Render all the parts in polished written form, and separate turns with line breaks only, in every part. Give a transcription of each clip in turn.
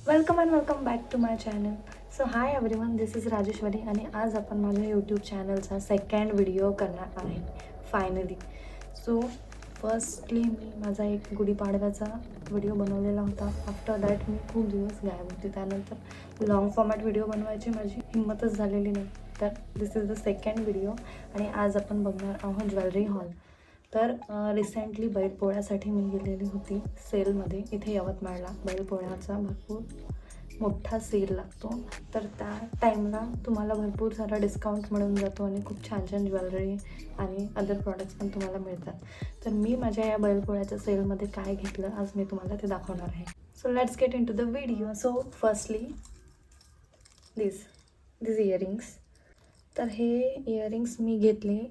Welcome back to my channel. So hi everyone, this is Rajeshwari आणि आज आपण माझ्या यूट्यूब चॅनलचा सेकंड व्हिडिओ करणार आहे फायनली. सो फर्स्टली मी माझा एक गुढीपाडव्याचा व्हिडिओ बनवलेला होता. आफ्टर दॅट मी खूप दिवस गायब होते. त्यानंतर लॉंग फॉर्मॅट व्हिडिओ बनवायची माझी हिंमतच झालेली नाही. तर दिस इज द सेकंड व्हिडिओ आणि आज आपण बघणार आहोत ज्वेलरी हॉल. तर रिसेंटली बैलपोळ्यासाठी मी गेलेली होती सेलमध्ये. इथे यवतमाळला बैलपोळ्याचा भरपूर मोठा सेल लागतो. तर त्या टाईमला तुम्हाला भरपूर सारा डिस्काउंट मिळून जातो आणि खूप छान छान ज्वेलरी आणि अदर प्रॉडक्ट्स पण तुम्हाला मिळतात. तर मी माझ्या या बैलपोळ्याच्या सेलमध्ये काय घेतलं आज मी तुम्हाला ते दाखवणार आहे. So let's get into the video. So firstly these earrings. तर हे इयरिंग्स मी घेतले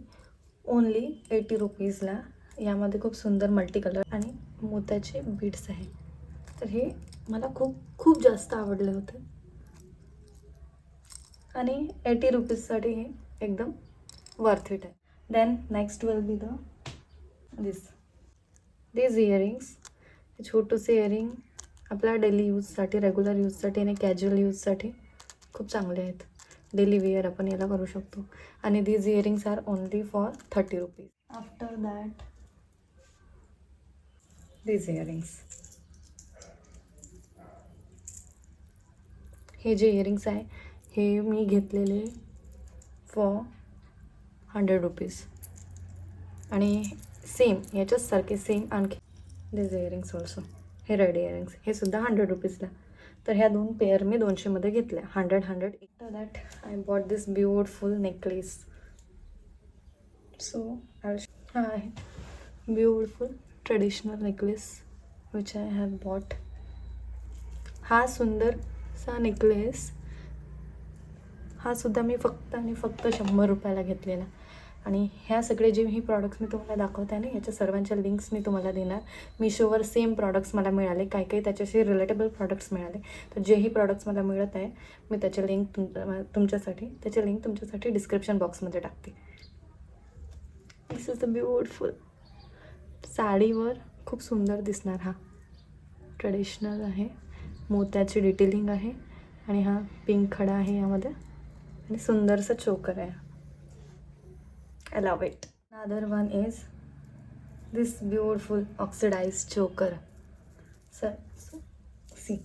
ओनली 80 रुपीजला. यामध्ये खूप सुंदर मल्टी कलर आणि मोत्याचे बीड्स आहे. तर हे मला खूप खूप जास्त आवडले होते आणि 80 रुपीजसाठी हे एकदम वर्थ इट आहे. Then next will be this earrings. छोटूसे इयरिंग आपल्या डेली यूजसाठी, रेग्युलर यूजसाठी आणि कॅज्युअल यूजसाठी खूप चांगले आहेत. डेली वेअर आपण याला करू शकतो. आणि these earrings are only for 30 rupees. After that these earrings. हे जे इयरिंग्स आहे हे मी घेतलेले फॉर 100 रुपीज आणि सेम याच्याचसारखे सेम आणखी दीज इयरिंग्स ऑल्सो. हे रेड इयरिंग्स हे सुद्धा 100 रुपीजला. तर ह्या दोन पेअर मी 200मध्ये घेतल्या. 100. After that I bought this beautiful necklace. So हा आहे beautiful traditional necklace which I have bought. हा सुंदरसा नेकलेस हा सुद्धा मी फक्त आणि फक्त 100 रुपयाला घेतलेला. आणि ह्या सगळे जे ही प्रॉडक्ट्स मी तुम्हाला दाखवते आहे ना, याच्या सर्वांच्या लिंक्स मी तुम्हाला देणार. मिशोवर सेम प्रॉडक्ट्स मला मिळाले, काही त्याच्याशी रिलेटेबल प्रॉडक्ट्स मिळाले. तर जेही प्रॉडक्ट्स मला मिळत आहे मी त्याचे लिंक त्याचे लिंक तुमच्यासाठी डिस्क्रिप्शन बॉक्समध्ये टाकते. दिस इज द ब्युटिफुल. साडीवर खूप सुंदर दिसणार. हा ट्रेडिशनल आहे, मोत्याची डिटेलिंग आहे आणि हा पिंक खडा आहे यामध्ये आणि सुंदरसा चोकर आहे. I love it. Another one is this beautiful oxidized choker. So see,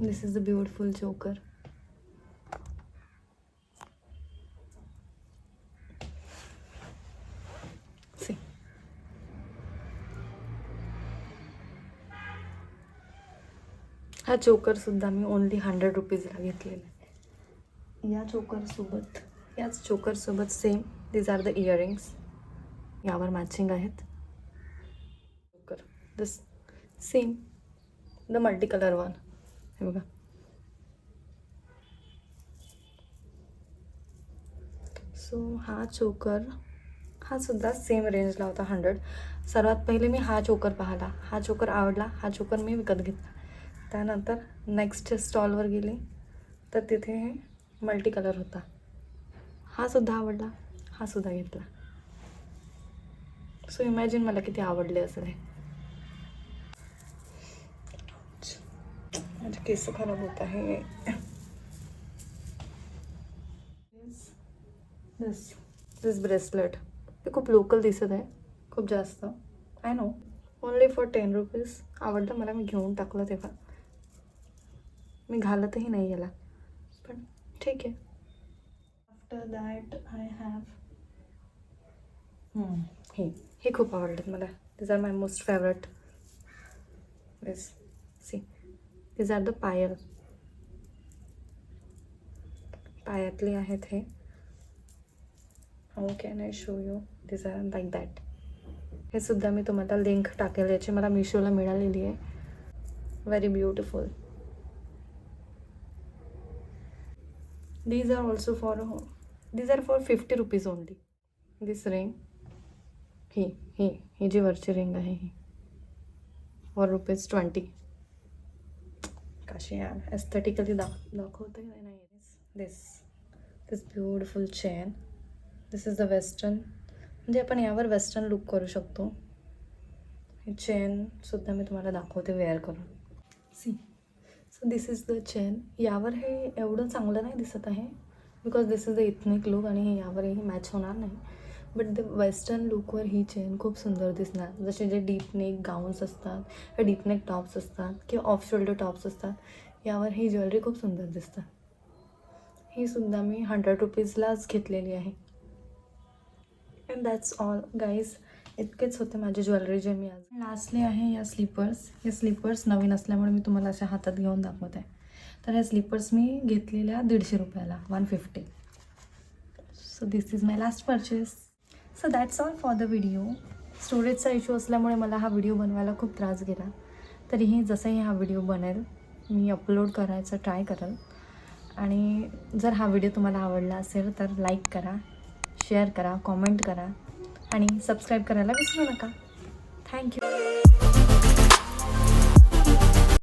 this is the beautiful choker. See, हा चोकर सुद्धा मी ओनली 100 रुपीजला घेतलेला आहे. याच चोकरसोबत same these are the earrings. यावर मॅचिंग आहेत. Choker this same the multi colour one. हे बघा. सो हा चोकर हा सुद्धा सेम रेंजला होता 100. सर्वात पहिले मी हा चोकर पाहिला, हा चोकर आवडला, हा चोकर मी विकत घेतला. त्यानंतर नेक्स्ट स्टॉलवर गेले तर तिथे हे मल्टी कलर होता. हा सुद्धा आवडला, हा सुद्धा घेतला. सो इमॅजिन मला किती आवडले असेल हे. माझे केस खराब होत आहे. दिस ब्रेसलेट ते खूप लोकल दिसत आहे, खूप जास्त. I know, only for 10 rupees. आवडलं मला, मी घेऊन टाकलं. तेव्हा मी घालतही नाही याला, पण ठीक आहे. आफ्टर दॅट आय हॅव हे खूप आवडलेत मला. This are my most favourite. This are the पायातले आहेत हे. How can I show you. This are like that. हे सुद्धा मी तुम्हाला लिंक टाकेल, याची मला मिशोला मिळालेली आहे. Very beautiful. these are for 50 rupees only. This ring ही जी वरची रिंग आहे ही फॉर ₹20. कशी यार एस्थेटिकली दाखवते नाही. This beautiful chain. This is the western, म्हणजे आपण यावर वेस्टर्न लुक करू शकतो. हे चेनसुद्धा मी तुम्हाला दाखवते वेअर करून. See, so this is the chain. यावर हे एवढं चांगलं नाही दिसत आहे because this is the ethnic look आणि हे यावरही मॅच होणार नाही. बट द वेस्टर्न लुकवर ही चेन खूप सुंदर दिसणार. जसे जे डीप नेक गाऊन्स असतात, डीप नेक टॉप्स असतात किंवा ऑफ शोल्डर टॉप्स असतात, यावर ही ज्वेलरी खूप सुंदर दिसतं. ही सुद्धा मी 100 रुपीजलाच घेतलेली आहे. And that's all guys. इतकेच होते माझे ज्वेलरी जे मी आज. लास्टली आहे या स्लीपर्स. हे स्लीपर्स नवीन असल्यामुळे मी तुम्हाला अशा हातात घेऊन दाखवत आहे. तर ह्या स्लीपर्स मी घेतलेल्या 150 रुपयाला, 150. So this is my last purchase. So that's all for the video. स्टोरेजचा इश्यू असल्यामुळे मला हा व्हिडिओ बनवायला खूप त्रास गेला. तरीही जसंही हा व्हिडिओ बनेल मी अपलोड करायचा ट्राय करेल. आणि जर हा व्हिडिओ तुम्हाला आवडला असेल तर लाईक करा, शेअर करा, कॉमेंट करा आणि सबस्क्राईब करायला विसरू नका. थँक्यू.